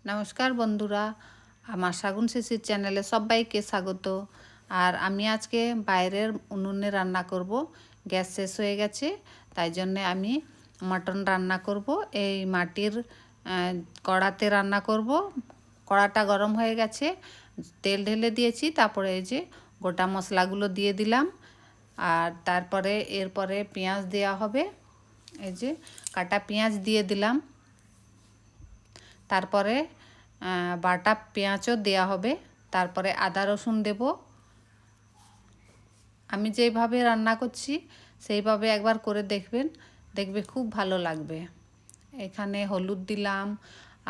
নমস্কার বন্ধুরা, আমার শাগুন শিশির চ্যানেলে সবাইকে স্বাগত। আর আমি আজকে বাইরের উনুনে রান্না করব। গ্যাস শেষ হয়ে গেছে, তাই জন্যে আমি মাটন রান্না করব। এই মাটির কড়াতে রান্না করব। কড়াটা গরম হয়ে গেছে, তেল ঢেলে দিয়েছি। তারপরে এই যে গোটা মশলাগুলো দিয়ে দিলাম। আর তারপরে এরপরে পেঁয়াজ দেওয়া হবে। এই যে কাটা পেঁয়াজ দিয়ে দিলাম। তারপরে বাটা পেঁয়াজও দেওয়া হবে। তারপরে আদা রসুন দেব। আমি যেইভাবে রান্না করছি সেইভাবে একবার করে দেখবেন, দেখবে খুব ভালো লাগবে। এখানে হলুদ দিলাম,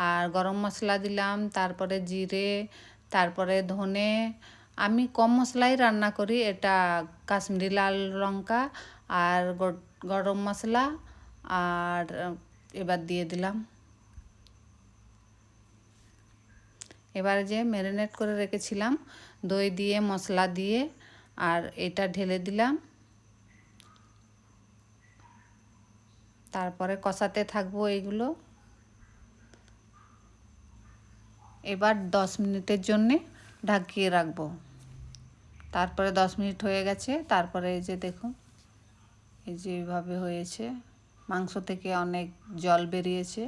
আর গরম মশলা দিলাম, তারপরে জিরে, তারপরে ধনে। আমি কম মশলাই রান্না করি। এটা কাশ্মীরি লাল লঙ্কা আর গরম মশলা। আর এবার দিয়ে দিলাম। এবারে যে ম্যারিনেট করে রেখেছিলাম দই দিয়ে, মশলা দিয়ে, আর এটা ঢেলে দিলাম। তারপরে কষাতে থাকবো এইগুলো। এবার 10 মিনিটের জন্যে ঢাকিয়ে রাখবো। তারপরে 10 মিনিট হয়ে গেছে। তারপরে এই যে দেখুন, এই যে এইভাবে হয়েছে, মাংস থেকে অনেক জল বেরিয়েছে।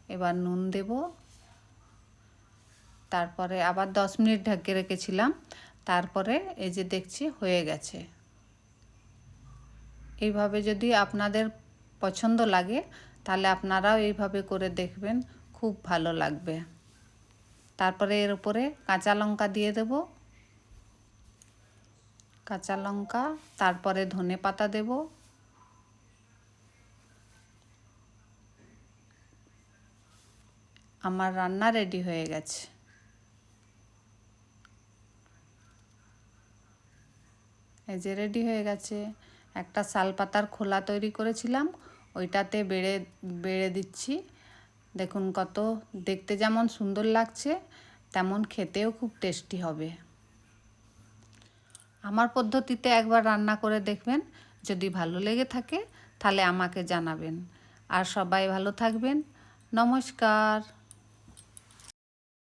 এবার নুন দেব। তারপরে আবার 10 মিনিট ঢেকে রেখেছিলাম। তারপরে এই যে দেখছি হয়ে গেছে। এইভাবে যদি আপনাদের পছন্দ লাগে তাহলে আপনারাও এইভাবে করে দেখবেন, খুব ভালো লাগবে। তারপরে এর উপরে কাঁচা লঙ্কা দিয়ে দেব, কাঁচা লঙ্কা। তারপরে ধনে পাতা দেব। আমার রান্না রেডি হয়ে গেছে। এই যে রেডি হয়ে গেছে। একটা শালপাতার খোলা তৈরি করেছিলাম, ওইটাতে বেড়ে বেড়ে দিচ্ছি। দেখুন কত দেখতে যেমন সুন্দর লাগছে, তেমন খেতেও খুব টেস্টি হবে। আমার পদ্ধতিতে একবার রান্না করে দেখবেন। যদি ভালো লেগে থাকে তাহলে আমাকে জানাবেন। আর সবাই ভালো থাকবেন। নমস্কার।